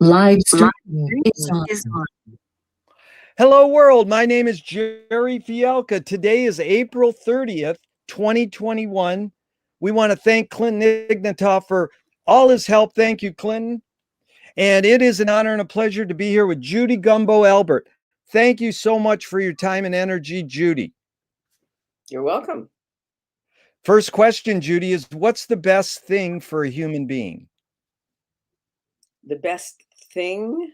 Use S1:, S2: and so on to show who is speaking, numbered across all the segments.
S1: Live streaming is on.
S2: Hello, world. My name is Gerry Fialka. Today is April 30th, 2021. We want to thank Clinton Ignatoff for all his help. Thank you, Clinton. And it is an honor and a pleasure to be here with Judy Gumbo Albert. Thank you so much for your time and energy, Judy.
S3: You're welcome.
S2: First question, Judy, is what's the best thing for a human being?
S3: The best thing?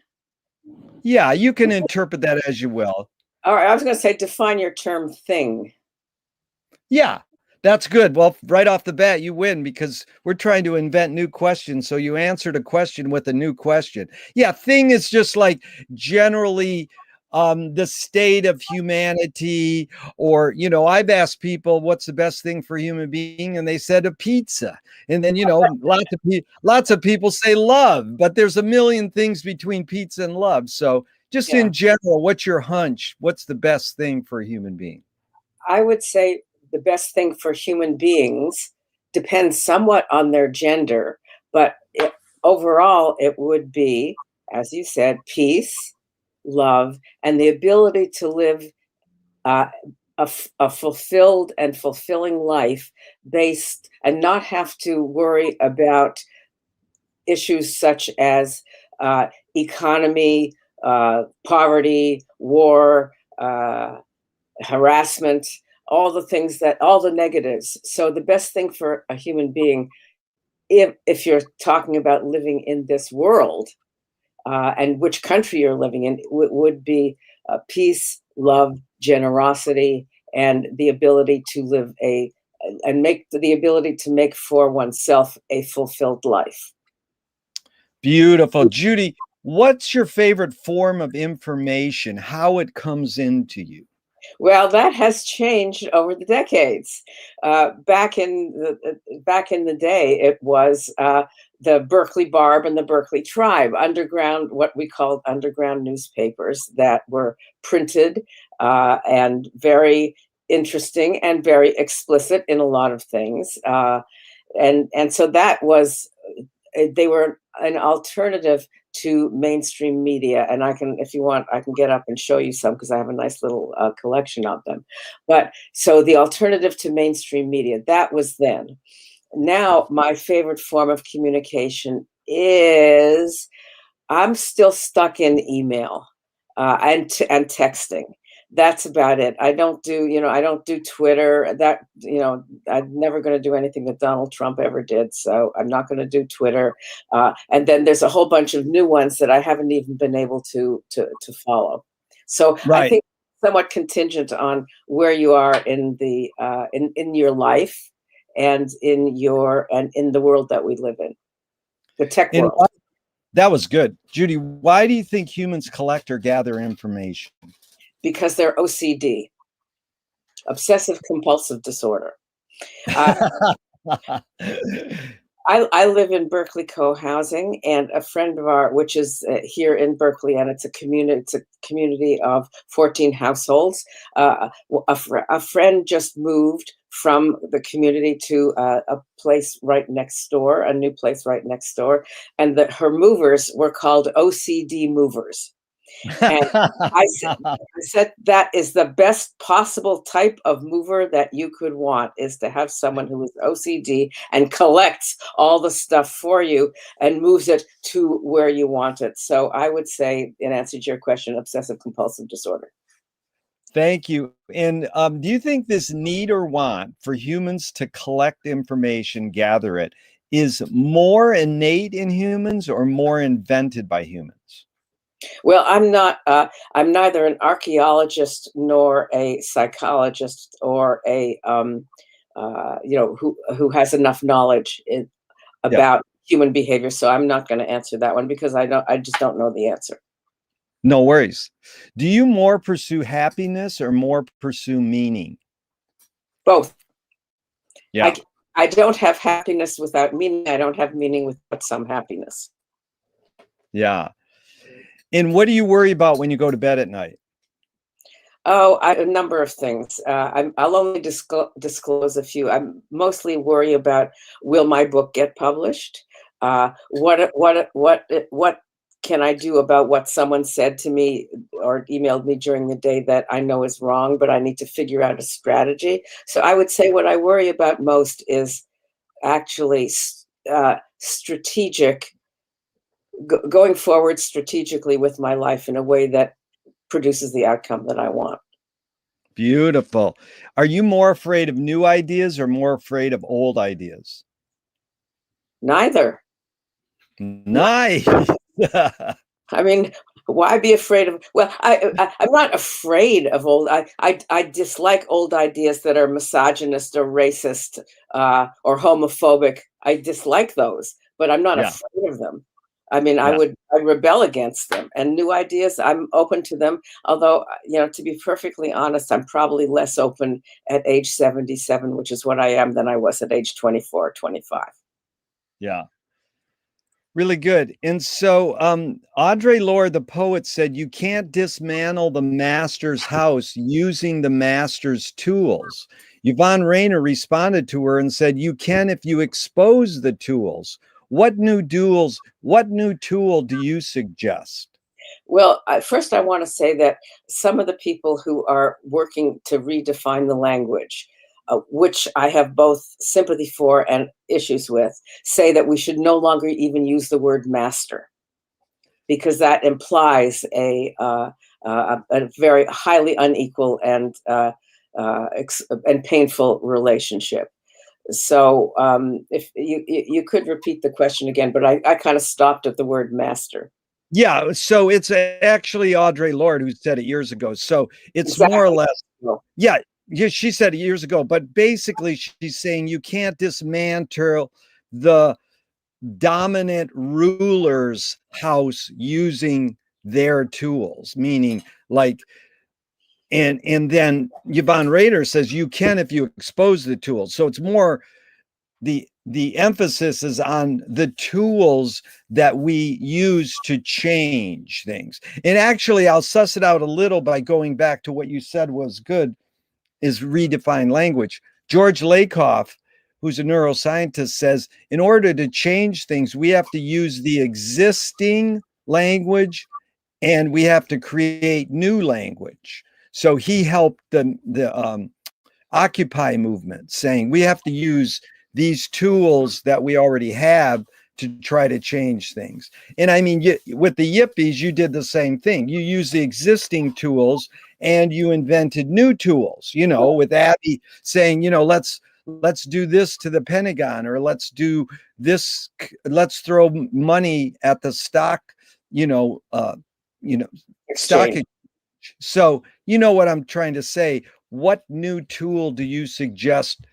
S2: Yeah, you can interpret that as you will.
S3: All right, I was going to say define your term thing.
S2: Yeah, that's good. Well, right off the bat, you win because we're trying to invent new questions. So you answered a question with a new question. Yeah, thing is just like generally the state of humanity, or, you know, I've asked people what's the best thing for a human being, and they said a pizza. And then, you know, lots of people say love, but there's a million things between pizza and love. So just in general, what's your hunch? What's the best thing for a human being?
S3: I would say the best thing for human beings depends somewhat on their gender, but overall it would be, as you said, peace, love, and the ability to live a fulfilled and fulfilling life based and not have to worry about issues such as economy, poverty, war, harassment, all the negatives. So the best thing for a human being, if you're talking about living in this world, and which country you're living in, would be peace, love, generosity, and the ability to live the ability to make for oneself a fulfilled life.
S2: Beautiful. Judy, what's your favorite form of information, how it comes into you?
S3: Well, that has changed over the decades. Back in the day, it was the Berkeley Barb and the Berkeley Tribe, underground, what we called underground newspapers that were printed and very interesting and very explicit in a lot of things. And so that was, they were an alternative to mainstream media. And I can, if you want, I can get up and show you some because I have a nice little collection of them. But so the alternative to mainstream media, that was then. Now, my favorite form of communication is, I'm still stuck in email and texting. That's about it. I don't do Twitter. I'm never going to do anything that Donald Trump ever did. So I'm not going to do Twitter. And then there's a whole bunch of new ones that I haven't even been able to follow. So I think somewhat contingent on where you are in the in your life and in the world that we live in, the tech world.
S2: That was good. Judy, why do you think humans collect or gather information?
S3: Because they're OCD, obsessive compulsive disorder. I live in Berkeley co-housing, and a friend of ours, which is here in Berkeley, and it's a community of 14 households. A friend just moved from the community to a place right next door, a new place right next door, and her movers were called OCD movers. And I said that is the best possible type of mover that you could want, is to have someone who is OCD and collects all the stuff for you and moves it to where you want it. So I would say, in answer to your question, obsessive compulsive disorder.
S2: Thank you. And do you think this need or want for humans to collect information, gather it, is more innate in humans or more invented by humans?
S3: Well, I'm neither an archaeologist nor a psychologist or a who has enough knowledge about human behavior. So I'm not going to answer that one because I just don't know the answer.
S2: No worries. Do you more pursue happiness or more pursue meaning?
S3: Both.
S2: Yeah.
S3: I don't have happiness without meaning. I don't have meaning without some happiness.
S2: Yeah. And what do you worry about when you go to bed at night?
S3: Oh, a number of things. I'll only disclose a few. I mostly worry about, will my book get published? What can I do about what someone said to me or emailed me during the day that I know is wrong, but I need to figure out a strategy? So I would say what I worry about most is actually strategic, going forward strategically with my life in a way that produces the outcome that I want.
S2: Beautiful. Are you more afraid of new ideas or more afraid of old ideas?
S3: Neither.
S2: Nice.
S3: I mean, why be afraid of? Well, I'm not afraid of old. I dislike old ideas that are misogynist or racist or homophobic. I dislike those, but I'm not
S2: Yeah.
S3: afraid of them. I mean,
S2: Yeah.
S3: I rebel against them, and new ideas, I'm open to them. Although, to be perfectly honest, I'm probably less open at age 77, which is what I am, than I was at age 24 or 25.
S2: Yeah. Really good. And so Audre Lorde, the poet, said you can't dismantle the master's house using the master's tools. Yvonne Rainer responded to her and said, you can if you expose the tools. What new tool do you suggest?
S3: Well, first, I want to say that some of the people who are working to redefine the language, which I have both sympathy for and issues with, say that we should no longer even use the word master, because that implies a very highly unequal and painful relationship. So, if you could repeat the question again, but I kind of stopped at the word master.
S2: Yeah, so it's actually Audre Lorde who said it years ago. So it's more or less, yeah, she said it years ago, but basically she's saying you can't dismantle the dominant ruler's house using their tools, meaning like, and then Yvonne Rader says you can if you expose the tools. So it's more the emphasis is on the tools that we use to change things. And actually, I'll suss it out a little by going back to what you said was good, is redefine language. George Lakoff, who's a neuroscientist, says in order to change things, we have to use the existing language and we have to create new language. So he helped the Occupy movement, saying we have to use these tools that we already have to try to change things. And I mean, with the Yippies, you did the same thing. You used the existing tools and you invented new tools, with Abby saying, let's do this to the Pentagon, or let's do this, let's throw money at the stock, stock exchange. So you know what I'm trying to say. What new tool do you suggest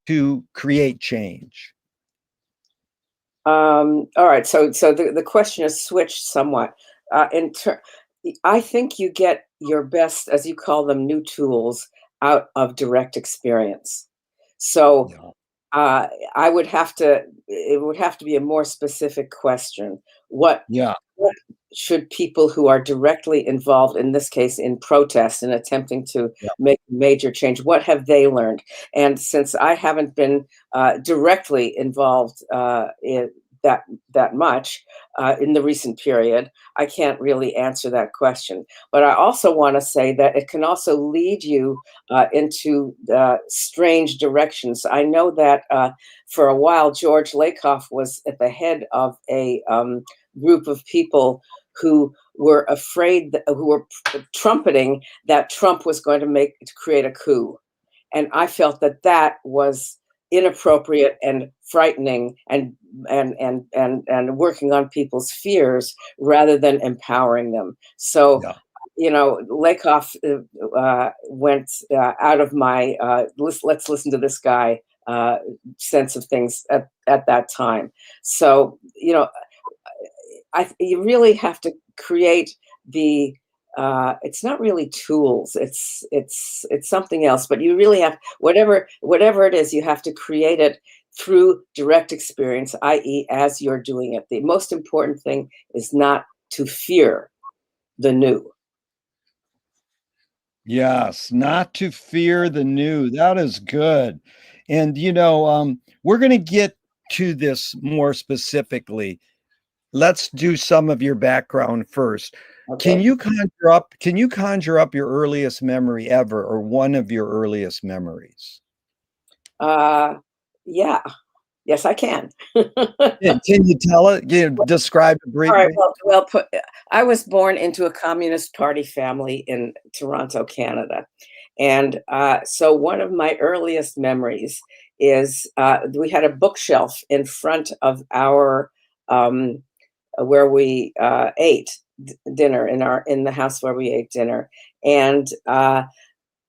S2: to create change?
S3: All right. So the question is switched somewhat. I think you get your best, as you call them, new tools out of direct experience. So I would have to. It would have to be a more specific question. What should people who are directly involved, in this case, in protest and attempting to make major change, what have they learned? And since I haven't been directly involved in that much in the recent period, I can't really answer that question. But I also want to say that it can also lead you into strange directions. I know that for a while, George Lakoff was at the head of a group of people who were afraid, who were trumpeting that Trump was going to create a coup. And I felt that was inappropriate and frightening and working on people's fears rather than empowering them. So, Lakoff went out of my let's listen to this guy sense of things at that time. So, you really have to create the it's not really tools, it's something else, but you really have, whatever it is, you have to create it through direct experience, i.e. as you're doing it. The most important thing is not to fear the new.
S2: Yes, not to fear the new. That is good. And we're going to get to this more specifically let's do some of your background first.
S3: Okay.
S2: Can you conjure up your earliest memory ever, or one of your earliest memories?
S3: Yeah. Yes, I can.
S2: Yeah, can you tell it? Describe it
S3: All right.
S2: briefly.
S3: I was born into a Communist Party family in Toronto, Canada. And so one of my earliest memories is we had a bookshelf in front of our where we ate dinner in the house where we ate dinner. And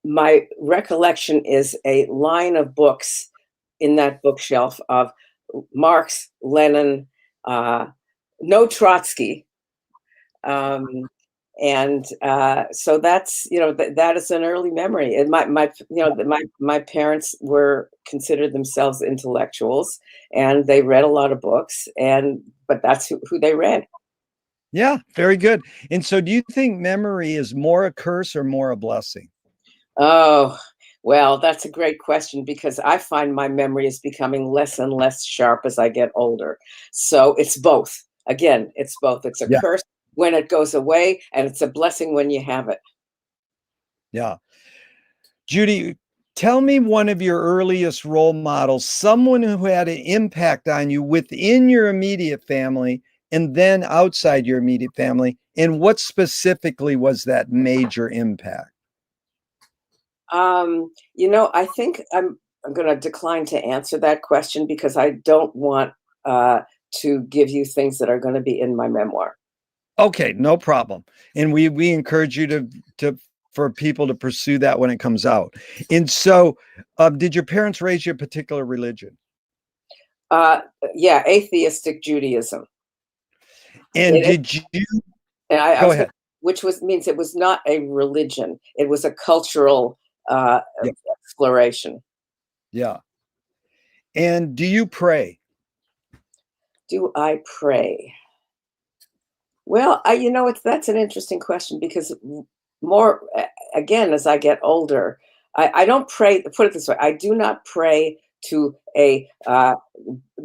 S3: my recollection is a line of books in that bookshelf of Marx, Lenin, uh, no Trotsky, um, and so that's that is an early memory. And my parents were considered themselves intellectuals, and they read a lot of books, but that's who they read.
S2: Yeah, very good. And so do you think memory is more a curse or more a blessing?
S3: Oh, well, that's a great question because I find my memory is becoming less and less sharp as I get older. So it's both. Again, it's both. It's a
S2: Yeah,
S3: curse when it goes away, and it's a blessing when you have it.
S2: yeah. Judy, tell me one of your earliest role models, someone who had an impact on you within your immediate family and then outside your immediate family. And what specifically was that major impact?
S3: I think I'm going to decline to answer that question because I don't want uh, to give you things that are going to be in my memoir.
S2: Okay, no problem. And we encourage you to for people to pursue that when it comes out. And so, did your parents raise you a particular religion?
S3: Uh, yeah, atheistic Judaism.
S2: And
S3: It,
S2: did you
S3: and I
S2: go
S3: was going
S2: ahead?
S3: which was means it was not a religion. It was a cultural uh,
S2: Yeah,
S3: exploration.
S2: yeah. And do you pray?
S3: Do I pray? Well, that's an interesting question because more again as I get older, I don't pray. Put it this way: I do not pray to a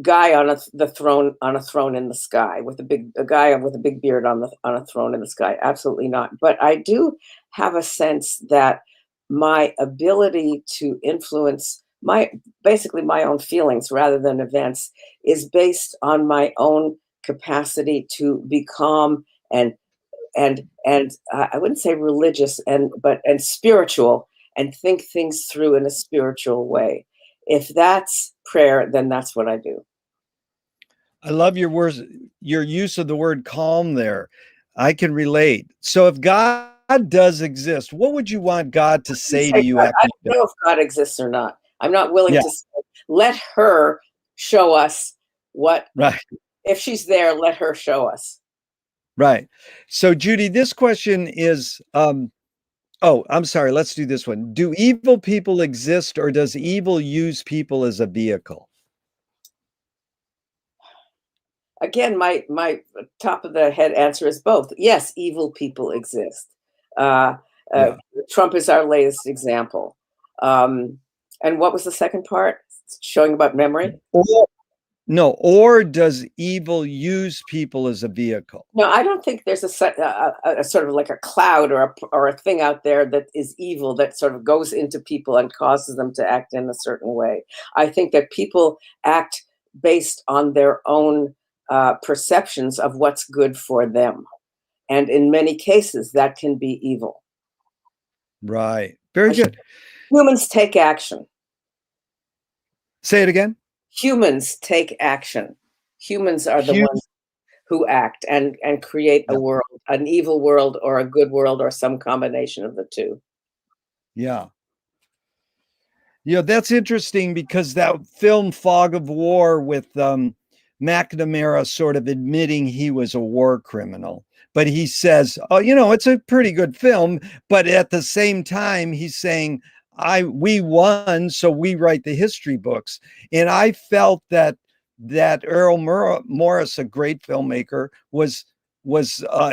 S3: guy the throne on a throne in the sky with a guy with a big beard on a throne in the sky. Absolutely not. But I do have a sense that my ability to influence basically my own feelings rather than events is based on my own capacity to be calm and I wouldn't say religious and spiritual and think things through in a spiritual way. If that's prayer, then that's what I do.
S2: I love your words, your use of the word calm there. I can relate. So if God does exist, what would you want God to
S3: You
S2: say to
S3: say
S2: you
S3: God.
S2: after
S3: I
S2: you die?
S3: don't know if God exists or not. I'm not willing
S2: Yeah,
S3: to say, let her show us what,
S2: right,
S3: if she's there, let her show us.
S2: right. So Judy, this question is oh, I'm sorry, let's do this one. Do evil people exist, or does evil use people as a vehicle?
S3: Again, my top of the head answer is both. Yes, evil people exist. Uh, uh,
S2: Yeah.
S3: Trump is our latest example. Um, and what was the second part? Showing about memory?
S2: Or no, or does evil use people as a vehicle?
S3: No, I don't think there's a sort of like a cloud or a thing out there that is evil that sort of goes into people and causes them to act in a certain way. I think that people act based on their own perceptions of what's good for them. And in many cases, that can be evil.
S2: Right. Very good.
S3: Humans take action.
S2: Say it again.
S3: Humans take action. Humans are the ones
S2: Huge.
S3: who act and create a
S2: Yeah.
S3: world, an evil world or a good world or some combination of the two.
S2: Yeah. That's interesting because that film Fog of War with McNamara sort of admitting he was a war criminal. But he says, oh, it's a pretty good film. But at the same time, he's saying, we won, so we write the history books. And I felt that Earl Morris, a great filmmaker, was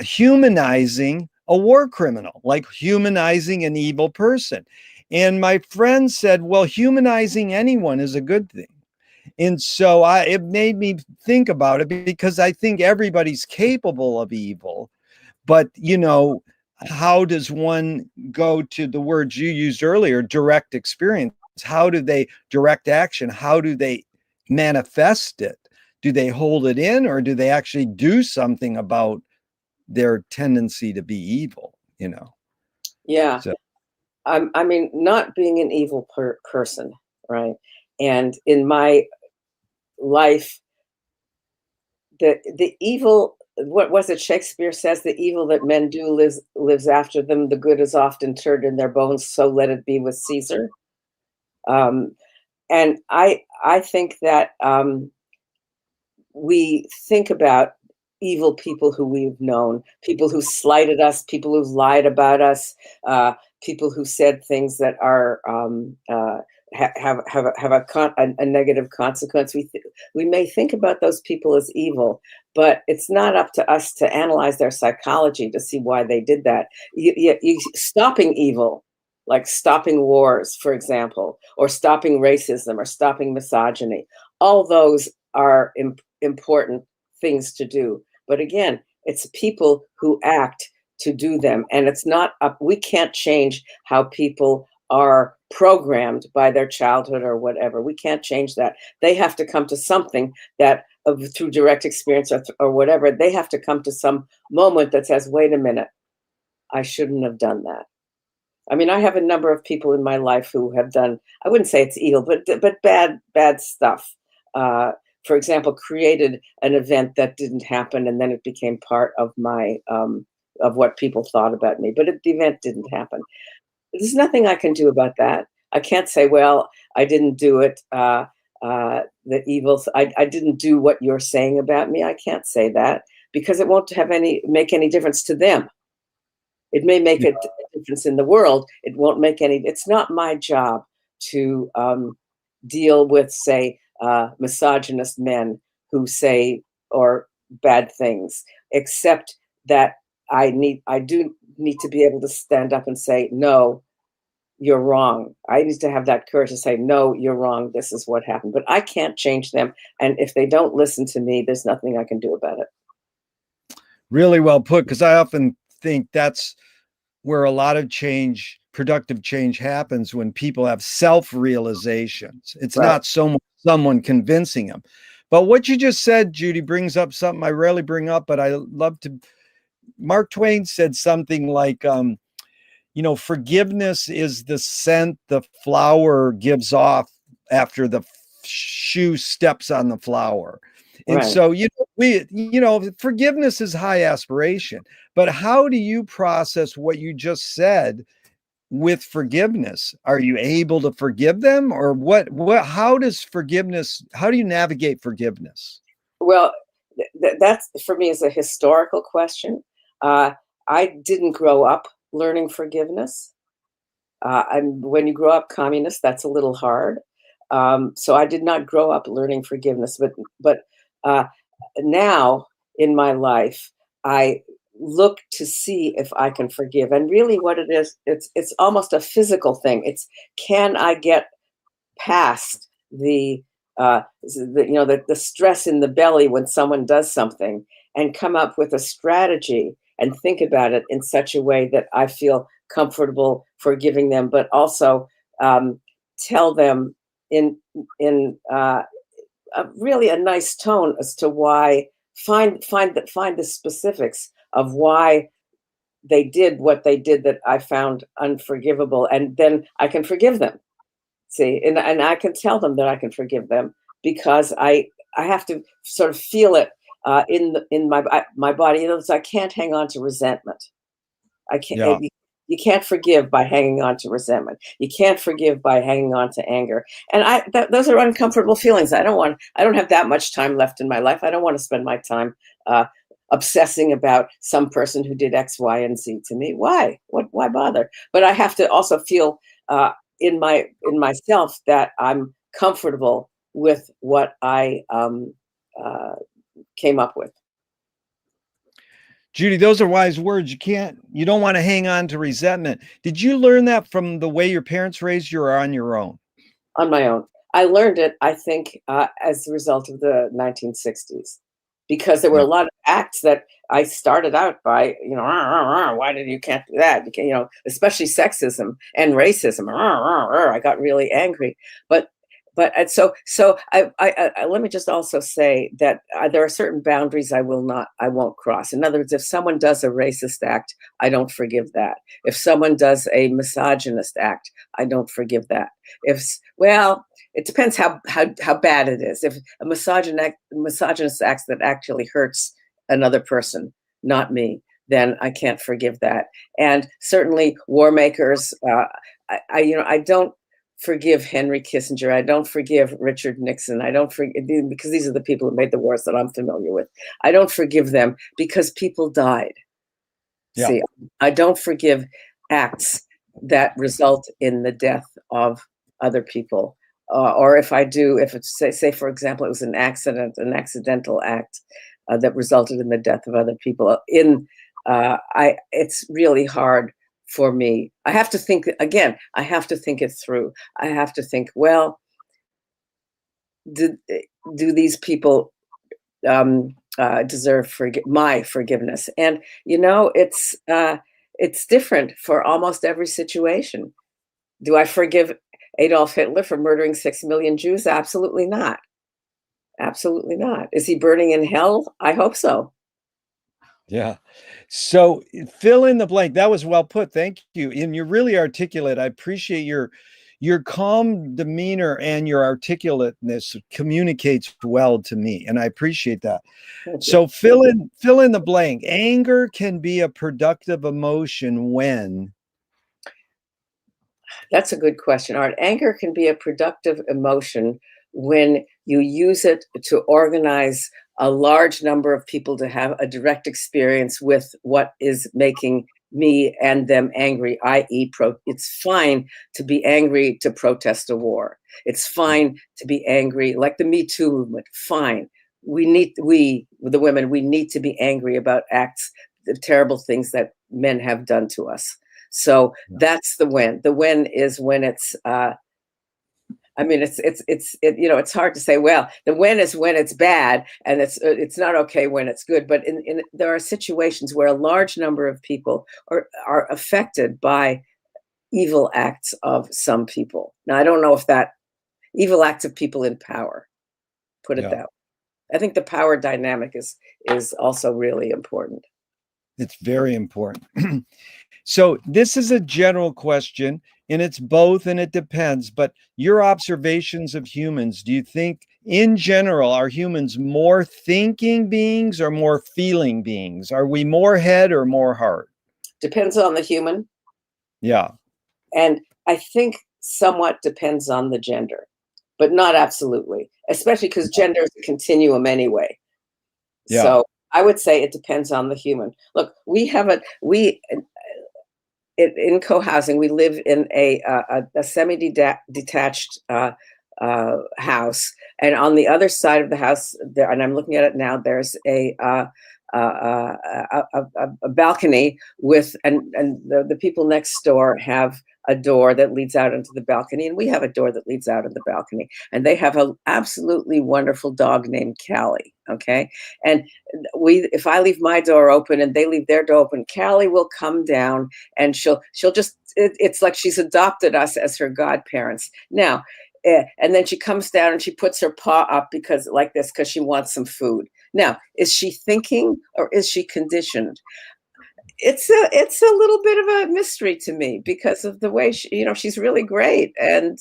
S2: humanizing a war criminal, like humanizing an evil person. And my friend said, well, humanizing anyone is a good thing. And so it made me think about it, because I think everybody's capable of evil, but how does one go to the words you used earlier, direct experience? How do they direct action? How do they manifest it? Do they hold it in, or do they actually do something about their tendency to be evil?
S3: Yeah.
S2: So
S3: I mean, not being an evil person, right? And in my life, the evil, what was it Shakespeare says, the evil that men do lives after them, the good is often turned in their bones, so let it be with Caesar. Um, and I think that we think about evil people who we've known, people who slighted us, people who've lied about us, people who said things that are have a negative consequence. We may think about those people as evil, but it's not up to us to analyze their psychology to see why they did that. Stopping evil, like stopping wars, for example, or stopping racism, or stopping misogyny, all those are important things to do. But again, it's people who act to do them. And it's not up, we can't change how people are programmed by their childhood or whatever. We can't change that. They have to come to something that, through direct experience or whatever, they have to come to some moment that says, wait a minute, I shouldn't have done that. I mean, I have a number of people in my life who have done, I wouldn't say it's evil, but bad stuff. For example, created an event that didn't happen, and then it became part of my of what people thought about me. But the event didn't happen. There's nothing I can do about that. I can't say, well, I didn't do it. The evil, I didn't do what you're saying about me. I can't say that, because it won't make any difference to them. It may make a difference in the world. It won't make any. It's not my job to deal with, say, misogynist men who say or bad things, except that I do need to be able to stand up and say, no, you're wrong. I need to have that courage to say, no, you're wrong. This is what happened. But I can't change them. And if they don't listen to me, there's nothing I can do about it.
S2: Really well put, because I often think that's where a lot of productive change happens, when people have self-realizations. It's
S3: Right.
S2: not someone convincing them. But what you just said, Judy, brings up something I rarely bring up, but I love to. Mark Twain said something like, forgiveness is the scent the flower gives off after the shoe steps on the flower. And
S3: Right.
S2: so, forgiveness is high aspiration, but how do you process what you just said with forgiveness? Are you able to forgive them, or how do you navigate forgiveness?
S3: Well, that's, for me, is a historical question. I didn't grow up learning forgiveness. When you grow up communist, that's a little hard. So I did not grow up learning forgiveness, but now in my life, I look to see if I can forgive. And really, what it is, it's almost a physical thing. It's, can I get past the stress in the belly when someone does something, and come up with a strategy and think about it in such a way that I feel comfortable forgiving them, but also tell them in really a nice tone as to why, find the specifics of why they did what they did that I found unforgivable, and then I can forgive them. See, and I can tell them that I can forgive them, because I have to sort of feel it in my body. So I can't hang on to resentment. I can't.
S2: Yeah.
S3: You can't forgive by hanging on to resentment. You can't forgive by hanging on to anger. And those are uncomfortable feelings. I don't have that much time left in my life. I don't want to spend my time obsessing about some person who did X, Y, and Z to me. Why? Why bother? But I have to also feel in myself that I'm comfortable with what I came up with.
S2: Judy, those are wise words. You don't want to hang on to resentment. Did you learn that from the way your parents raised you, or on your own?
S3: On my own. I learned it, I think, as a result of the 1960s, because there were
S2: Yeah.
S3: a lot of acts that I started out by, "Rah, rah, rah, why did you can't do that?" You can, especially sexism and racism. "Rah, rah, rah," I got really angry, but so let me just also say that there are certain boundaries I won't cross. In other words, if someone does a racist act, I don't forgive that. If someone does a misogynist act, I don't forgive that. Well, it depends how bad it is. If a misogynist act that actually hurts another person, not me, then I can't forgive that. And certainly, war makers. I don't forgive Henry Kissinger. I don't forgive Richard Nixon. I don't forgive, because these are the people who made the wars that I'm familiar with. I don't forgive them because people died.
S2: Yeah.
S3: See, I don't forgive acts that result in the death of other people. Or if I do, if it's say for example, it was an accidental act that resulted in the death of other people. It's really hard for me. I have to think again. I have to think it through. I have to think. Well, do these people deserve my forgiveness? And it's different for almost every situation. Do I forgive Adolf Hitler for murdering 6 million Jews? Absolutely not. Absolutely not. Is he burning in hell? I hope so.
S2: Yeah. So fill in the blank. That was well put. Thank you. And you're really articulate. I appreciate your calm demeanor and your articulateness communicates well to me. And I appreciate that.
S3: Thank you.
S2: So fill in the blank. Anger can be a productive emotion when.
S3: That's a good question, Art. Anger can be a productive emotion when you use it to organize a large number of people to have a direct experience with what is making me and them angry, i.e., it's fine to be angry to protest a war. It's fine to be angry, like the Me Too movement. Fine. The women, we need to be angry about acts, the terrible things that men have done to us. So that's the win. The win is when it's it's hard to say, well, the win is when it's bad, and it's not okay when it's good. But there are situations where a large number of people are affected by evil acts of some people. Now, I don't know if that evil acts of people in power, put it
S2: Yeah.
S3: that way. I think the power dynamic is also really important.
S2: It's very important. So this is a general question, and it's both, and it depends. But your observations of humans, do you think in general, are humans more thinking beings or more feeling beings? Are we more head or more heart?
S3: Depends on the human.
S2: Yeah.
S3: And I think somewhat depends on the gender, but not absolutely, especially because gender is a continuum anyway.
S2: Yeah.
S3: So I would say it depends on the human. Look, in co-housing, we live in a semi-detached house, and on the other side of the house, there, and I'm looking at it now, there's a balcony with, and the people next door have a door that leads out into the balcony, and we have a door that leads out of the balcony, and they have an absolutely wonderful dog named Callie. Okay, and if I leave my door open and they leave their door open, Callie will come down and she'll just it's like she's adopted us as her godparents now. And then she comes down and she puts her paw up because she wants some food. Now, is she thinking or is she conditioned? It's a little bit of a mystery to me because of the way she's really great, and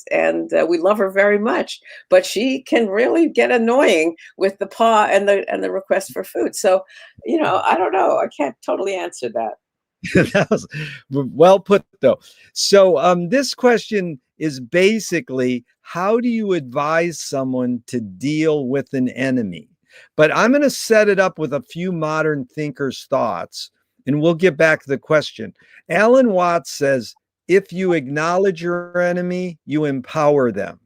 S3: we love her very much, but she can really get annoying with the paw and the request for food. So, I don't know. I can't totally answer that.
S2: That was well put, though. So this question is basically, how do you advise someone to deal with an enemy? But I'm going to set it up with a few modern thinkers' thoughts, and we'll get back to the question. Alan Watts says, if you acknowledge your enemy, you empower them.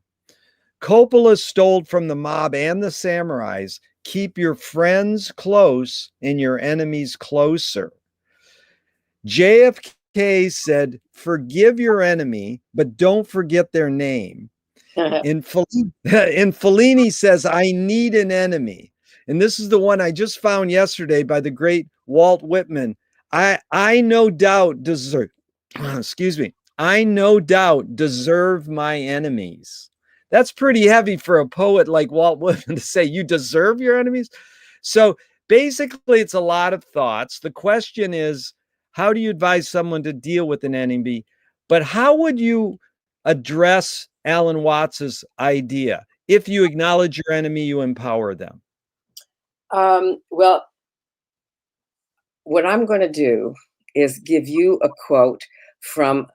S2: Coppola stole from the mob and the samurais, keep your friends close and your enemies closer. JFK said, forgive your enemy, but don't forget their name. In Fellini says, I need an enemy. And this is the one I just found yesterday by the great Walt Whitman. I no doubt deserve, excuse me, I no doubt deserve my enemies. That's pretty heavy for a poet like Walt Whitman to say, you deserve your enemies. So basically, it's a lot of thoughts. The question is, how do you advise someone to deal with an enemy? But how would you address Alan Watts's idea? If you acknowledge your enemy, you empower them.
S3: Well, what I'm going to do is give you a quote from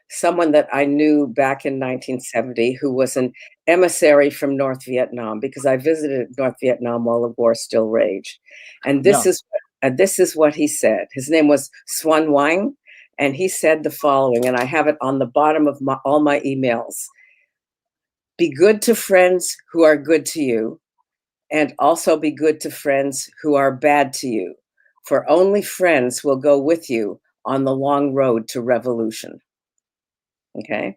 S3: someone that I knew back in 1970 who was an emissary from North Vietnam, because I visited North Vietnam while the war still raged. And this is what he said. His name was Xuan Wang, and he said the following, and I have it on the bottom of all my emails. Be good to friends who are good to you, and also be good to friends who are bad to you, for only friends will go with you on the long road to revolution. Okay.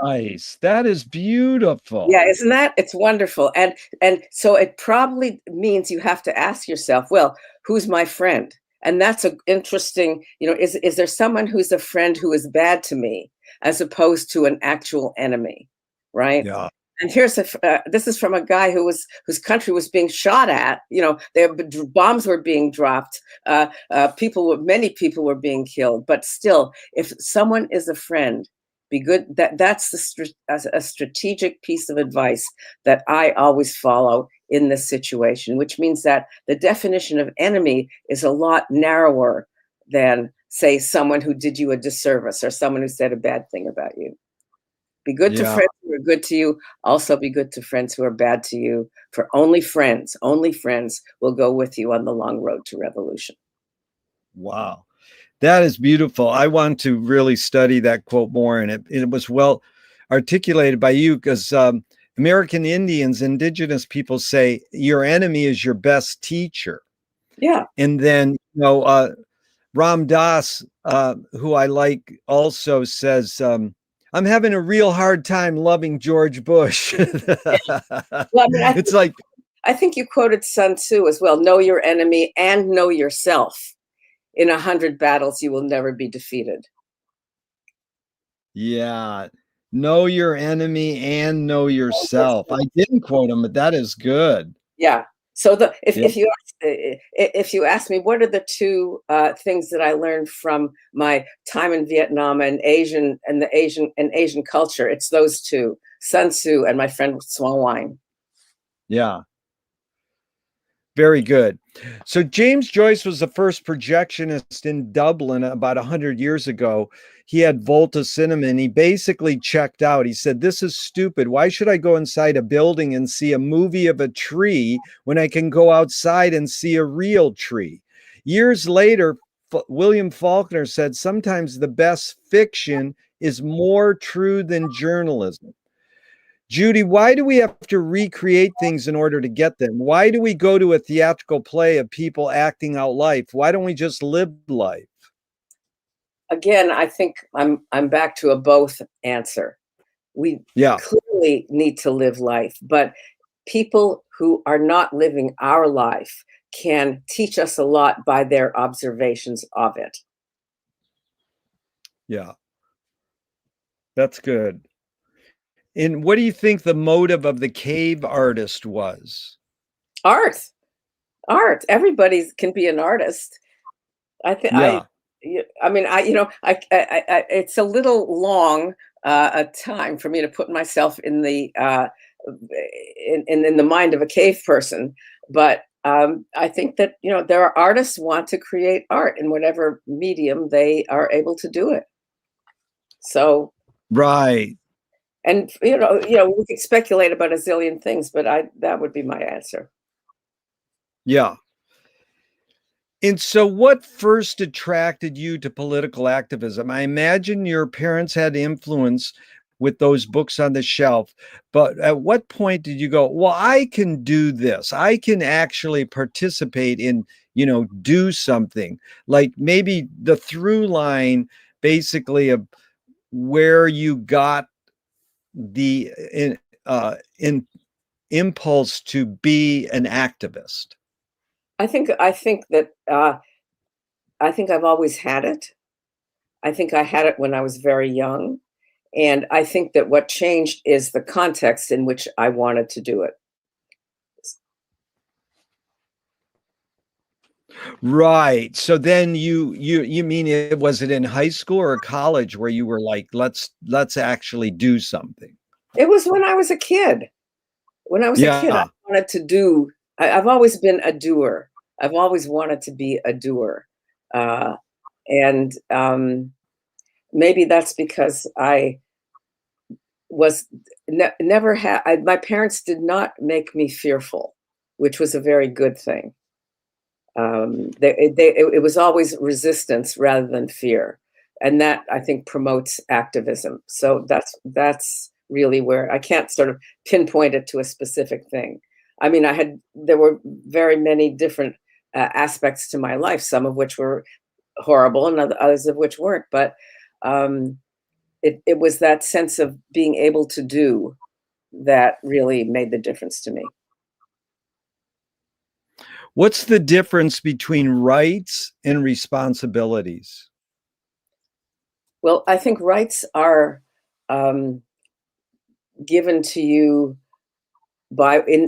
S2: Nice. That is beautiful.
S3: Yeah, isn't that? It's wonderful. And so it probably means you have to ask yourself, well, who's my friend? And that's an interesting, is there someone who's a friend who is bad to me as opposed to an actual enemy, right?
S2: Yeah.
S3: And this is from a guy whose country was being shot at. Bombs were being dropped. Many people were being killed. But still, if someone is a friend, be good. That's a strategic piece of advice that I always follow in this situation, which means that the definition of enemy is a lot narrower than, say, someone who did you a disservice or someone who said a bad thing about you. Be good to friends who are good to you. Also be good to friends who are bad to you. For only friends will go with you on the long road to revolution.
S2: Wow. That is beautiful. I want to really study that quote more. And it was well articulated by you, because American Indians, indigenous people say your enemy is your best teacher.
S3: Yeah.
S2: And then, Ram Dass, who I like, also says, I'm having a real hard time loving George Bush.
S3: Well, I think you quoted Sun Tzu as well. Know your enemy and know yourself. In 100 battles, you will never be defeated.
S2: Yeah. Know your enemy and know yourself. I didn't quote him, but that is good.
S3: Yeah. So if you ask me, what are the two things that I learned from my time in Vietnam and Asian culture, it's those two: Sun Tzu and my friend Xuan Wang.
S2: Yeah. Very good. So James Joyce was the first projectionist in Dublin about 100 years ago. He had Volta Cinema, and he basically checked out. He said, this is stupid. Why should I go inside a building and see a movie of a tree when I can go outside and see a real tree? Years later, William Faulkner said, sometimes the best fiction is more true than journalism. Judy, why do we have to recreate things in order to get them? Why do we go to a theatrical play of people acting out life? Why don't we just live life?
S3: Again, I think I'm back to a both answer. We clearly need to live life, but people who are not living our life can teach us a lot by their observations of it.
S2: Yeah, that's good. And what do you think the motive of the cave artist was?
S3: Art. Everybody can be an artist. I think.
S2: Yeah.
S3: It's a little long a time for me to put myself in the in the mind of a cave person, but I think that there are artists who want to create art in whatever medium they are able to do it. So.
S2: Right.
S3: And we could speculate about a zillion things, but that would be my answer.
S2: Yeah. And so what first attracted you to political activism? I imagine your parents had influence with those books on the shelf, but at what point did you go, well, I can do this. I can actually participate in, do something, like maybe the through line basically of where you got the in impulse to be an activist?
S3: I think that I think I've always had it. I think I had it when I was very young, and I think that what changed is the context in which I wanted to do it.
S2: Right. So then you mean was it in high school or college where you were like, let's actually do something?
S3: It was when I was a kid. When I was a kid, I
S2: Yeah.
S3: wanted to do. I've always been a doer. I've always wanted to be a doer, uh, and maybe that's because I was never had. My parents did not make me fearful, which was a very good thing. It was always resistance rather than fear, and that I think promotes activism. So that's really where I can't sort of pinpoint it to a specific thing. I mean, there were very many different aspects to my life, some of which were horrible and others of which weren't. But um, it was that sense of being able to do that really made the difference to me.
S2: What's the difference between rights and responsibilities?
S3: Well, I think rights are um, given to you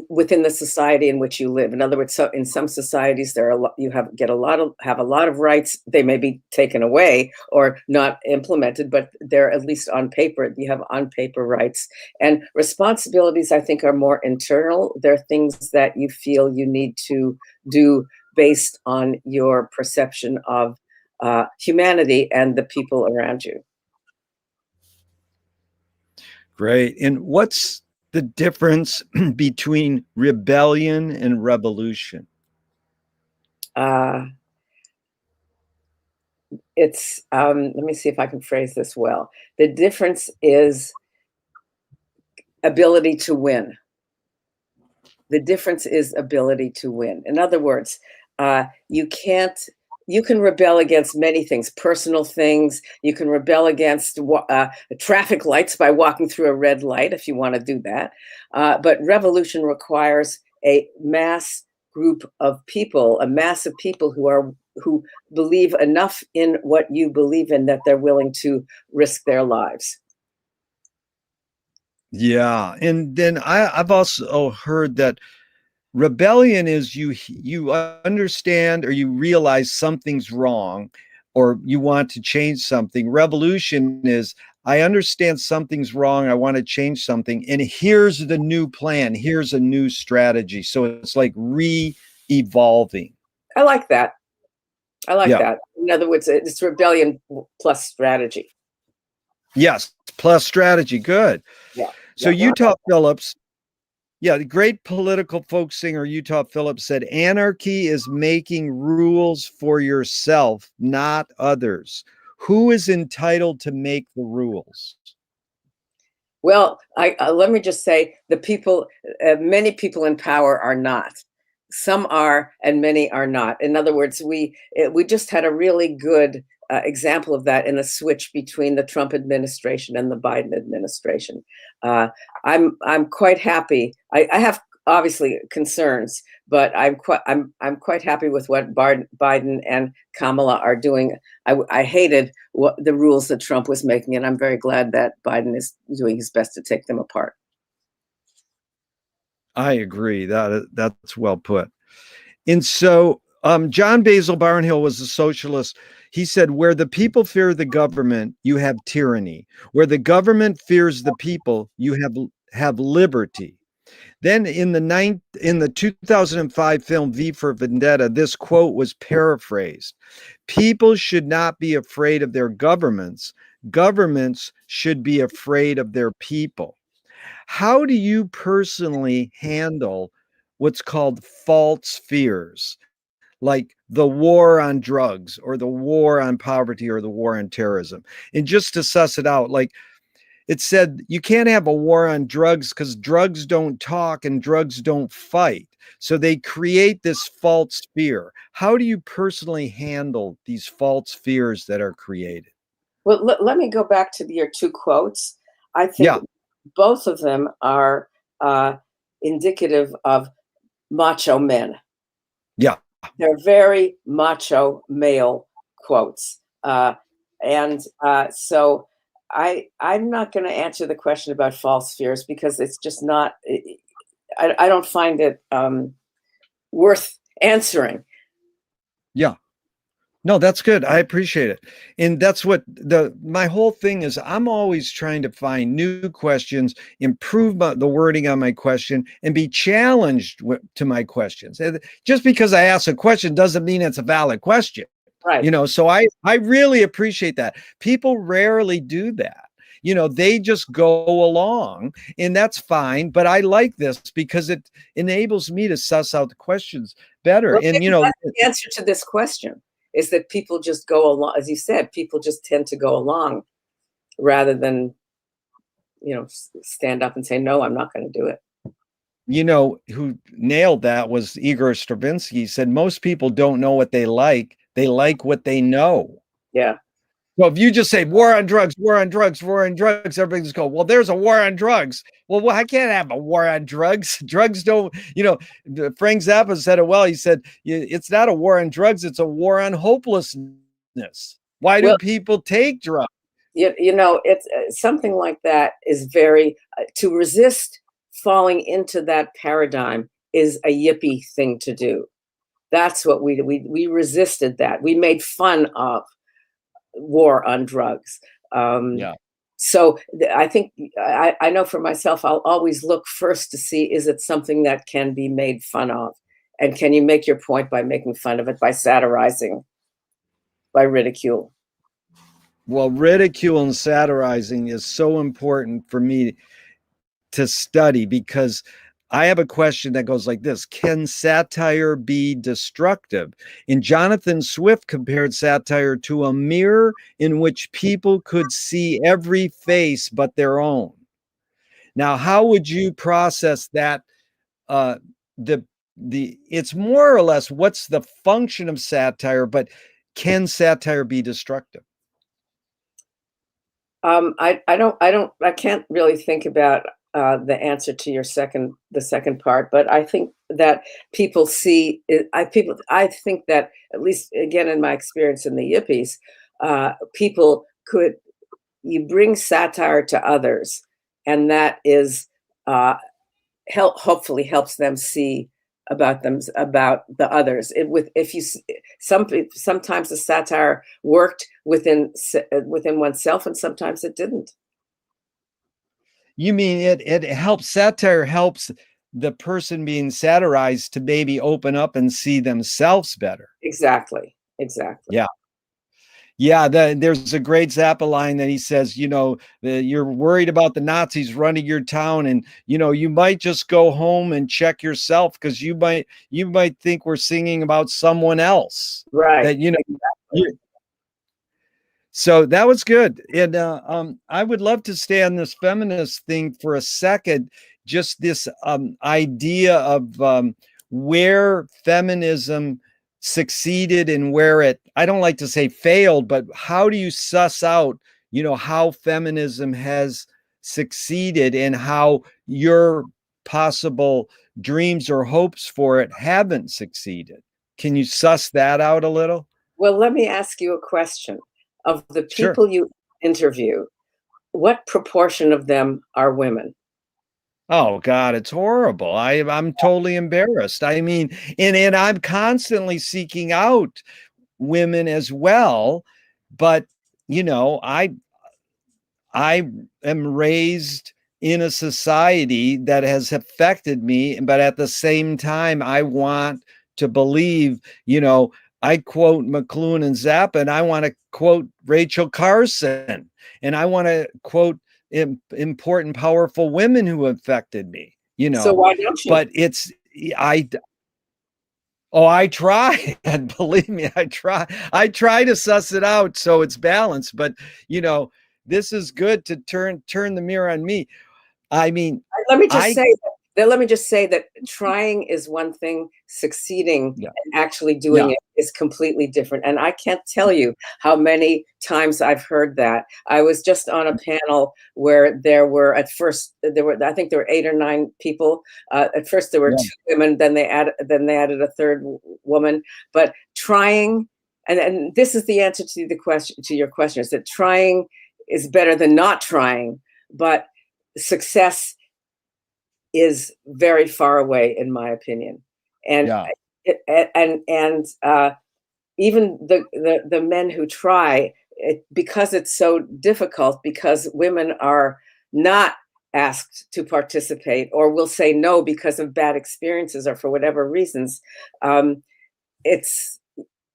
S3: within the society in which you live. In other words, so in some societies there are you have a lot of rights. They may be taken away or not implemented, but they're at least on paper. You have on paper rights. And responsibilities, I think, are more internal. They're things that you feel you need to do based on your perception of humanity and the people around you.
S2: Great. And what's the difference between rebellion and revolution?
S3: Uh, it's let me see if I can phrase this well. The difference is ability to win. The difference is ability to win. In other words, you can't. You can rebel against many things, personal things. You can rebel against traffic lights by walking through a red light if you want to do that. But revolution requires a mass group of people, a mass of people who believe enough in what you believe in that they're willing to risk their lives.
S2: Yeah. And then I've also heard that rebellion is you understand or you realize something's wrong or you want to change something. Revolution is I understand something's wrong, I want to change something, and here's the new plan, here's a new strategy. So it's like re-evolving.
S3: I like that. I like
S2: Yeah.
S3: that. In other words, it's rebellion plus strategy.
S2: Yes, plus strategy. Good.
S3: Yeah.
S2: So
S3: Yeah.
S2: Utah Phillips, yeah, the great political folk singer Utah Phillips said, anarchy is making rules for yourself, not others. Who is entitled to make the rules?
S3: Well, let me just say the people, many people in power are not. Some are, and many are not. In other words, we just had a really good example of that in the switch between the Trump administration and the Biden administration. I'm quite happy. I have obviously concerns, but I'm quite happy with what Biden and Kamala are doing. I hated the rules that Trump was making, and I'm very glad that Biden is doing his best to take them apart.
S2: I agree. That's well put. And so John Basil Barnhill was a socialist. He said, where the people fear the government, you have tyranny. Where the government fears the people, you have liberty. Then in the 2005 film V for Vendetta, this quote was paraphrased. People should not be afraid of their governments. Governments should be afraid of their people. How do you personally handle what's called false fears, like the war on drugs or the war on poverty or the war on terrorism? And just to suss it out, like it said, you can't have a war on drugs because drugs don't talk and drugs don't fight. So they create this false fear. How do you personally handle these false fears that are created?
S3: Well, let me go back to your two quotes. I think
S2: Yeah.
S3: both of them are indicative of macho men.
S2: Yeah.
S3: They're very macho male quotes. So I'm not going to answer the question about false fears because it's just not, I don't find it worth answering.
S2: Yeah. No, that's good. I appreciate it. And that's what my whole thing is. I'm always trying to find new questions, improve the wording on my question, and be challenged to my questions. And just because I ask a question doesn't mean it's a valid question.
S3: Right.
S2: You know, so I really appreciate that. People rarely do that. You know, they just go along, and that's fine. But I like this because it enables me to suss out the questions better.
S3: Well,
S2: And,
S3: maybe that's the answer to this question is that people just go along. As you said, people just tend to go along rather than, stand up and say, no, I'm not going to do it.
S2: You know, who nailed that was Igor Stravinsky. He said, most people don't know what they like what they know.
S3: Yeah.
S2: Well, if you just say war on drugs, war on drugs, war on drugs, everybody just go, well, there's a war on drugs. Well, I can't have a war on drugs. Drugs don't, Frank Zappa said it well. He said, it's not a war on drugs. It's a war on hopelessness. Why do people take drugs?
S3: It's something like that is very, to resist falling into that paradigm is a yippie thing to do. That's what we resisted that. We made fun of war on drugs. So I think I know for myself, I'll always look first to see, is it something that can be made fun of? And can you make your point by making fun of it, by satirizing, by ridicule?
S2: Well, ridicule and satirizing is so important for me to study because I have a question that goes like this. Can satire be destructive? And Jonathan Swift compared satire to a mirror in which people could see every face but their own. Now, how would you process that? It's more or less what's the function of satire, but can satire be destructive?
S3: I can't really think about the answer to the second part, but I think that people see it, I think that, at least again in my experience in the yippies, you bring satire to others, and that is hopefully helps them see about the others. Sometimes the satire worked within oneself, and sometimes it didn't.
S2: You mean it helps, satire helps the person being satirized to maybe open up and see themselves better.
S3: Exactly.
S2: Yeah, there's a great Zappa line that he says, you're worried about the Nazis running your town, and you might just go home and check yourself because you might think we're singing about someone else.
S3: Right.
S2: That exactly. So that was good. And I would love to stay on this feminist thing for a second, just this idea of where feminism succeeded and where I don't like to say failed, but how do you suss out, how feminism has succeeded and how your possible dreams or hopes for it haven't succeeded? Can you suss that out a little?
S3: Well, let me ask you a question. Of the people
S2: Sure.
S3: You interview, what proportion of them are women?
S2: Oh God, it's horrible. I'm totally embarrassed. I mean, and I'm constantly seeking out women as well, but I am raised in a society that has affected me, but at the same time, I want to believe, I quote McLuhan and Zappa, and I want to quote Rachel Carson, and I want to quote important, powerful women who affected me,
S3: So why don't you?
S2: But I try, and believe me, I try to suss it out so it's balanced, but this is good to turn the mirror on me. I mean,
S3: let me just say let me just say that trying is one thing, succeeding
S2: Yeah.
S3: and actually doing
S2: Yeah.
S3: it is completely different. And I can't tell you how many times I've heard that. I was just on a panel where there were, at first, I think there were 8 or 9 people. At first there were
S2: Yeah.
S3: 2 women, then they added a third woman. But trying, and this is the answer to the question, to your question, is that trying is better than not trying, but success is very far away, in my opinion. And
S2: Yeah.
S3: even the men who try it, because it's so difficult, because women are not asked to participate or will say no because of bad experiences or for whatever reasons. It's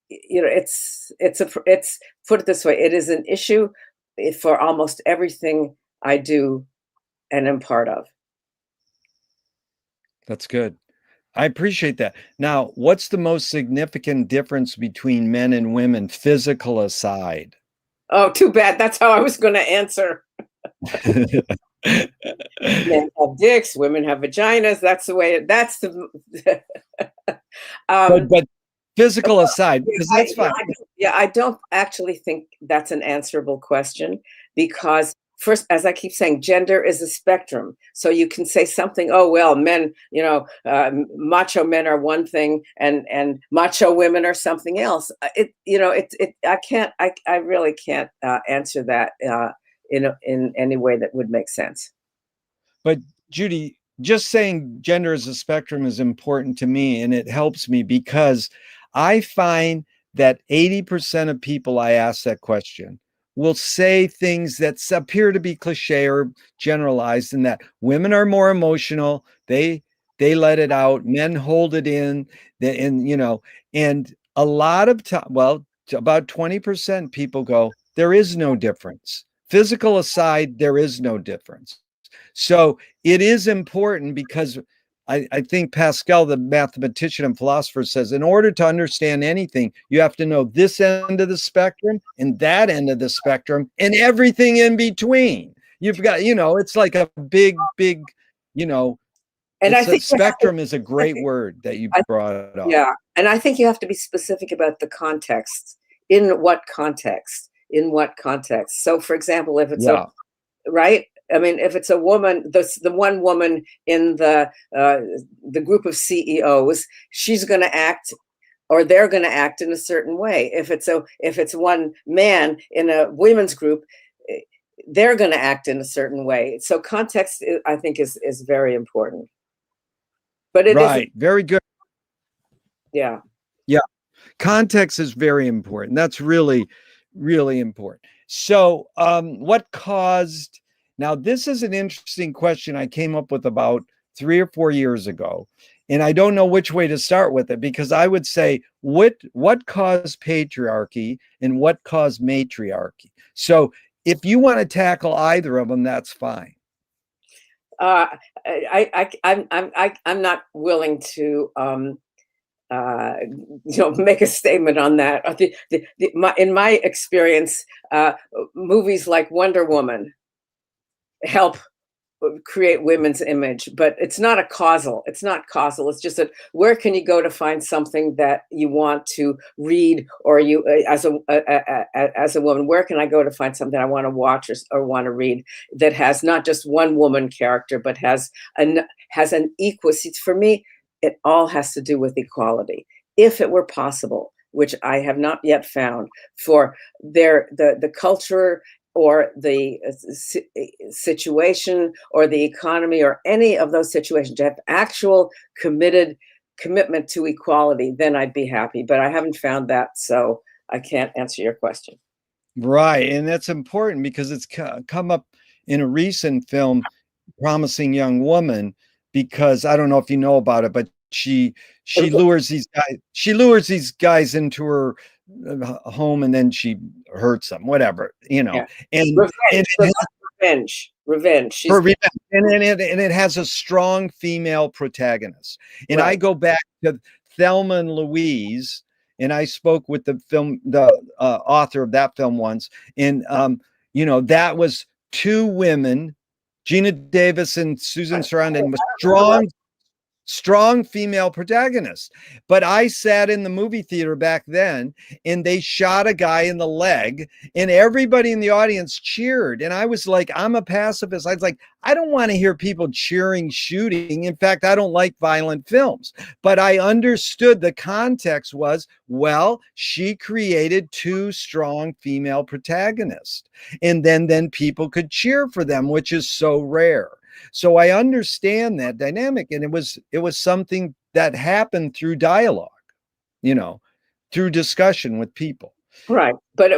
S3: it's put it this way, it is an issue for almost everything I do and am part of.
S2: That's good. I appreciate that. Now, what's the most significant difference between men and women, physical aside?
S3: Oh, too bad. That's how I was going to answer. Men have dicks, women have vaginas. That's the way. That's the.
S2: But physical aside, because that's fine.
S3: I don't actually think that's an answerable question, because first, as I keep saying, gender is a spectrum. So you can say something, oh, well, men, macho men are one thing and macho women are something else. I really can't answer that in any way that would make sense.
S2: But Judy, just saying gender is a spectrum is important to me, and it helps me because I find that 80% of people I ask that question will say things that appear to be cliche or generalized, in that women are more emotional, they let it out, men hold it in, and a lot of time, well, about 20% people go, there is no difference. Physical aside, there is no difference. So it is important, because I think Pascal, the mathematician and philosopher, says in order to understand anything, you have to know this end of the spectrum and that end of the spectrum and everything in between. You've got, it's like a big,
S3: and I think
S2: spectrum is a great word that you brought up.
S3: Yeah. And I think you have to be specific about the context. In what context? In what context? So, for example, if it's right? I mean, if it's a woman, the one woman in the group of CEOs, she's going to act, or they're going to act in a certain way. If it's one man in a women's group, they're going to act in a certain way. So context, I think, is very important. But it
S2: right, very good.
S3: Yeah.
S2: Yeah. Context is very important. That's really, really important. So what caused, now this is an interesting question I came up with about 3 or 4 years ago, and I don't know which way to start with it, because I would say what caused patriarchy and what caused matriarchy. So if you want to tackle either of them, that's fine.
S3: I'm not willing to make a statement on that. In my experience, movies like Wonder Woman help create women's image, but it's not causal. It's just that where can you go to find something that you want to read, or you as a woman, where can I go to find something I want to watch or want to read that has not just one woman character, but has an equal. For me, it all has to do with equality. If it were possible, which I have not yet found, for the culture or the situation or the economy or any of those situations to have actual commitment to equality, then I'd be happy. But I haven't found that, so I can't answer your question.
S2: Right, and that's important because it's come up in a recent film, Promising Young Woman, because I don't know if you know about it, but she lures these guys into her home, and then she hurts them, whatever,
S3: Yeah.
S2: and
S3: revenge.
S2: She's and it has a strong female protagonist. And right. I go back to Thelma and Louise, and I spoke with the author of that film once, and that was 2 women Gina Davis and Susan Sarandon was strong female protagonist. But I sat in the movie theater back then, and they shot a guy in the leg, and everybody in the audience cheered. And I was like, I'm a pacifist. I was like, I don't want to hear people cheering shooting. In fact, I don't like violent films. But I understood the context was, well, she created two strong female protagonists. And then people could cheer for them, which is so rare. So I understand that dynamic, and it was something that happened through dialogue, through discussion with people.
S3: Right, but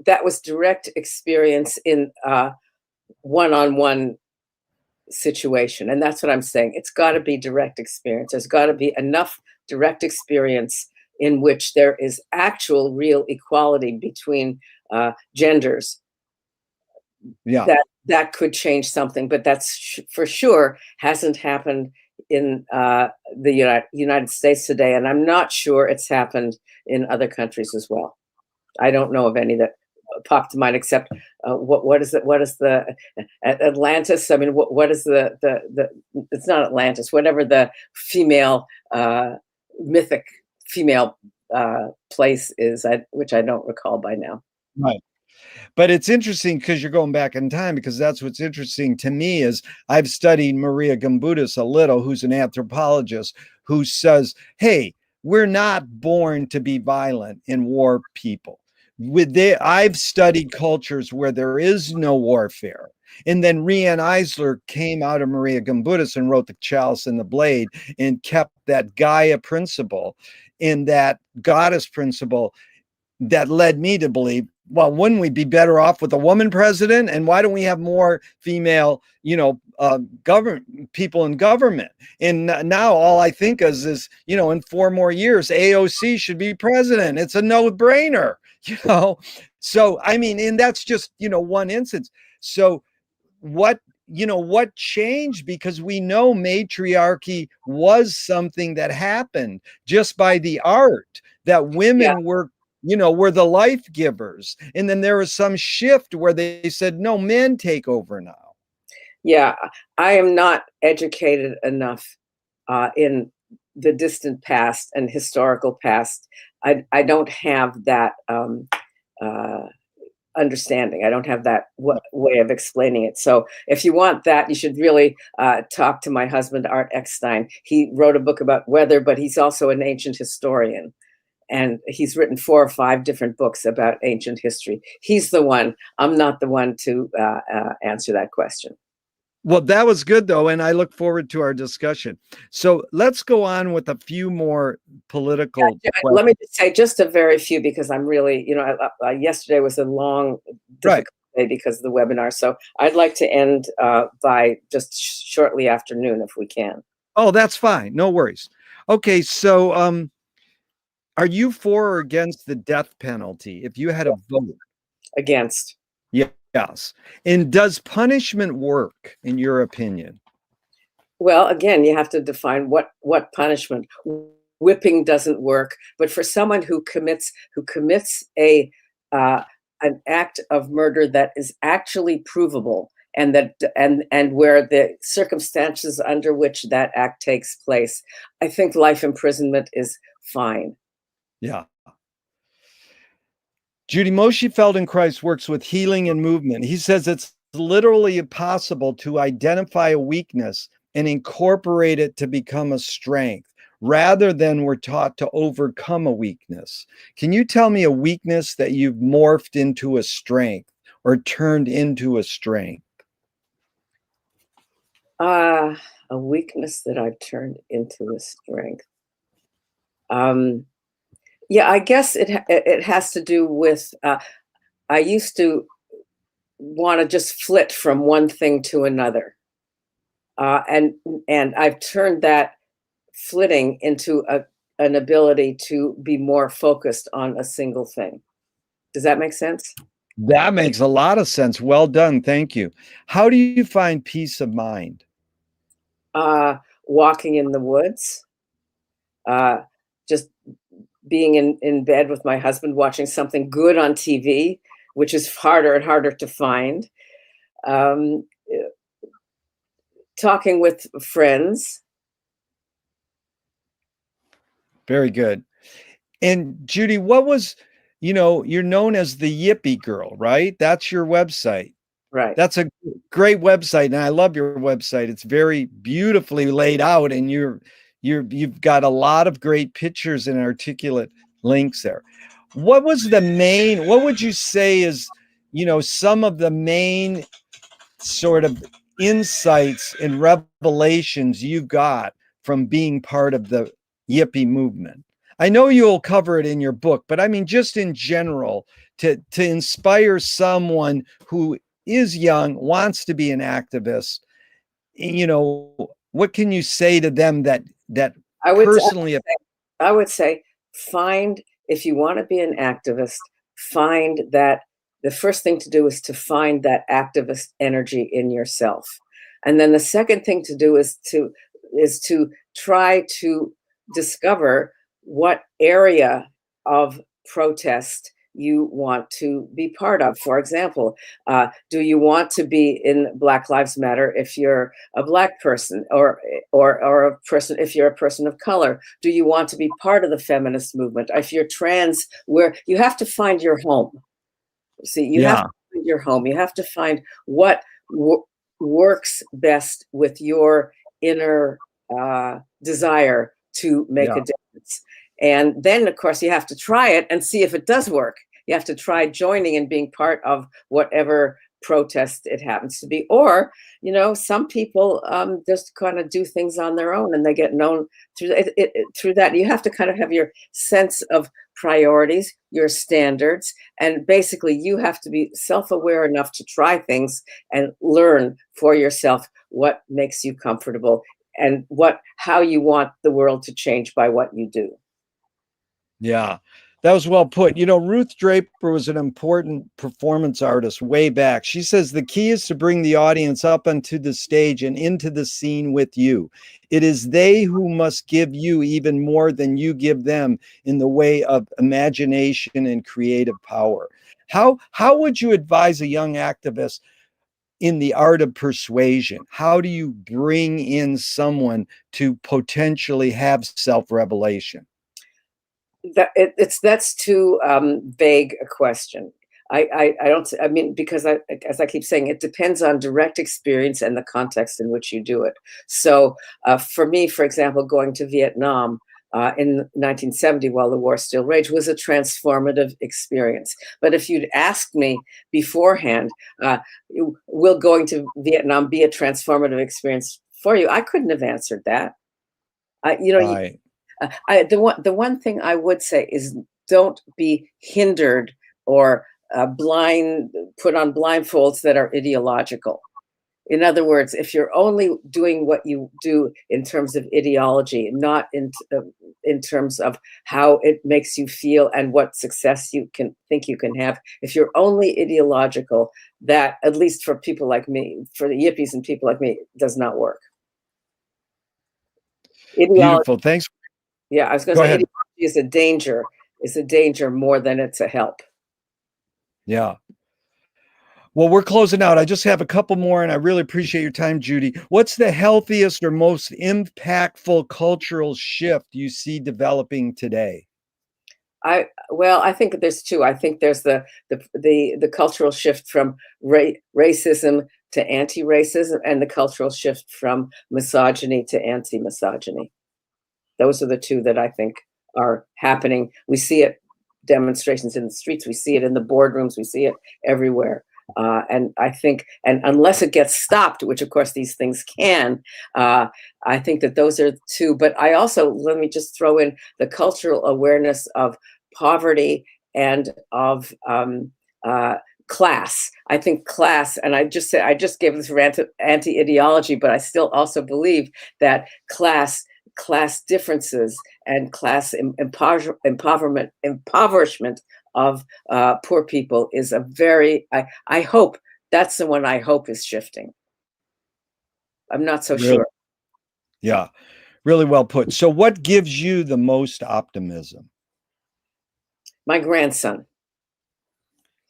S3: that was direct experience in one-on-one situation, and that's what I'm saying. It's got to be direct experience. There's got to be enough direct experience in which there is actual, real equality between genders.
S2: Yeah.
S3: That could change something, but that's for sure hasn't happened in the United States today, and I'm not sure it's happened in other countries as well. I don't know of any that popped to mind, except what is the Atlantis? I mean, what is the it's not Atlantis, whatever the female mythic female place is, which I don't recall by now.
S2: Right. But it's interesting because you're going back in time, because that's what's interesting to me is I've studied Maria Gumbudas a little, who's an anthropologist, who says, hey, we're not born to be violent and war people. I've studied cultures where there is no warfare. And then Riane Eisler came out of Maria Gumbudas and wrote The Chalice and the Blade and kept that Gaia principle and that goddess principle that led me to believe, well, wouldn't we be better off with a woman president? And why don't we have more female, government people in government? And now all I think is, in 4 more years, AOC should be president. It's a no-brainer, So, I mean, and that's just, one instance. So what changed? Because we know matriarchy was something that happened just by the art, that women were the life givers. And then there was some shift where they said, no, men take over now.
S3: Yeah, I am not educated enough in the distant past and historical past. I don't have that understanding. I don't have that way of explaining it. So if you want that, you should really talk to my husband, Art Eckstein. He wrote a book about weather, but he's also an ancient historian. And he's written 4 or 5 different books about ancient history. He's the one. I'm not the one to answer that question.
S2: Well, that was good, though, and I look forward to our discussion. So let's go on with a few more political questions.
S3: Let me just say just a very few, because I'm really, yesterday was a long, difficult day because of the webinar. So I'd like to end by just shortly after noon, if we can.
S2: Oh, that's fine. No worries. Okay, so are you for or against the death penalty if you had a vote?
S3: Against.
S2: Yes. And does punishment work, in your opinion?
S3: Well, again, you have to define what punishment. Whipping doesn't work, but for someone who commits an act of murder that is actually provable, and where the circumstances under which that act takes place, I think life imprisonment is fine.
S2: Yeah. Judy, Moshe Feldenkrais works with healing and movement. He says it's literally impossible to identify a weakness and incorporate it to become a strength, rather than we're taught to overcome a weakness. Can you tell me a weakness that you've morphed into a strength or turned into a strength?
S3: A weakness that I've turned into a strength. Yeah, I guess it has to do with, I used to want to just flit from one thing to another. And I've turned that flitting into an ability to be more focused on a single thing. Does that make sense?
S2: That makes a lot of sense. Well done. Thank you. How do you find peace of mind?
S3: Walking in the woods, just being in bed with my husband, watching something good on TV, which is harder and harder to find. talking with friends.
S2: Very good. And Judy, what was, you're known as the Yippie Girl, right? That's your website.
S3: Right.
S2: That's a great website, and I love your website. It's very beautifully laid out, and you've got a lot of great pictures and articulate links there. What would you say is, some of the main sort of insights and revelations you got from being part of the Yippie movement? I know you'll cover it in your book, but I mean, just in general, to inspire someone who is young, wants to be an activist, what can you say to them that
S3: I would
S2: personally?
S3: I would say if you want to be an activist, find that the first thing to do is to find that activist energy in yourself. And then the second thing to do is to try to discover what area of protest you want to be part of. For example, do you want to be in Black Lives Matter if you're a Black person, or a person if you're a person of color? Do you want to be part of the feminist movement? If you're trans, where you have to find your home. See, you have to find your home. You have to find what works best with your inner desire to make a difference. And then, of course, you have to try it and see if it does work. You have to try joining and being part of whatever protest it happens to be. Or, some people just kind of do things on their own, and they get known through that. You have to kind of have your sense of priorities, your standards, and basically you have to be self-aware enough to try things and learn for yourself what makes you comfortable and how you want the world to change by what you do.
S2: Yeah, that was well put. Ruth Draper was an important performance artist way back. She says the key is to bring the audience up onto the stage and into the scene with you. It is they who must give you even more than you give them in the way of imagination and creative power. How would you advise a young activist in the art of persuasion? How do you bring in someone to potentially have self-revelation?
S3: That's too vague a question. I don't. I mean, because as I keep saying, it depends on direct experience and the context in which you do it. So, for me, for example, going to Vietnam in 1970, while the war still raged, was a transformative experience. But if you'd asked me beforehand, will going to Vietnam be a transformative experience for you? I couldn't have answered that.
S2: Right.
S3: The one thing I would say is don't be hindered or put on blindfolds that are ideological. In other words, if you're only doing what you do in terms of ideology, not in terms of how it makes you feel and what success you can think you can have, if you're only ideological, that, at least for people like me, for the yippies and people like me, does not work.
S2: Beautiful. Thanks.
S3: Yeah, I was going to say, ideology is a danger. It's a danger more than it's a help.
S2: Yeah. Well, we're closing out. I just have a couple more, and I really appreciate your time, Judy. What's the healthiest or most impactful cultural shift you see developing today?
S3: I think there's two. I think there's the cultural shift from racism to anti-racism, and the cultural shift from misogyny to anti-misogyny. Those are the two that I think are happening. We see it demonstrations in the streets. We see it in the boardrooms. We see it everywhere. And I think, and unless it gets stopped, which of course these things can, I think that those are two. But I also, let me just throw in the cultural awareness of poverty and of class. I think class, and I just gave this anti-ideology, but I still also believe that class differences and class impoverishment of poor people is a very, I hope that's the one I hope is shifting. I'm not so sure.
S2: Yeah, really well put. So what gives you the most optimism?
S3: My grandson.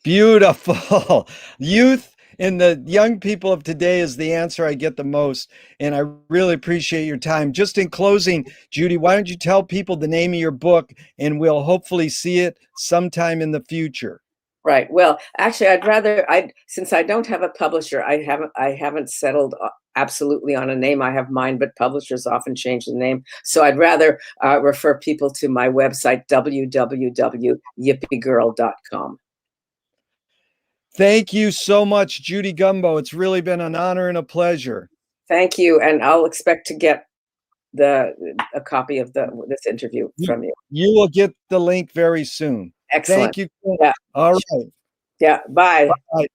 S2: Beautiful. Youth And the young people of today is the answer I get the most. And I really appreciate your time. Just in closing, Judy, why don't you tell people the name of your book, and we'll hopefully see it sometime in the future.
S3: Right. Well, actually, since I don't have a publisher, I haven't settled absolutely on a name. I have mine, but publishers often change the name. So I'd rather refer people to my website, www.yippiegirl.com.
S2: Thank you so much, Judy Gumbo. It's really been an honor and a pleasure.
S3: Thank you, and I'll expect to get a copy of this interview from you.
S2: You will get the link very soon.
S3: Excellent.
S2: Thank you.
S3: Yeah.
S2: All right.
S3: Yeah. Bye.
S2: Bye.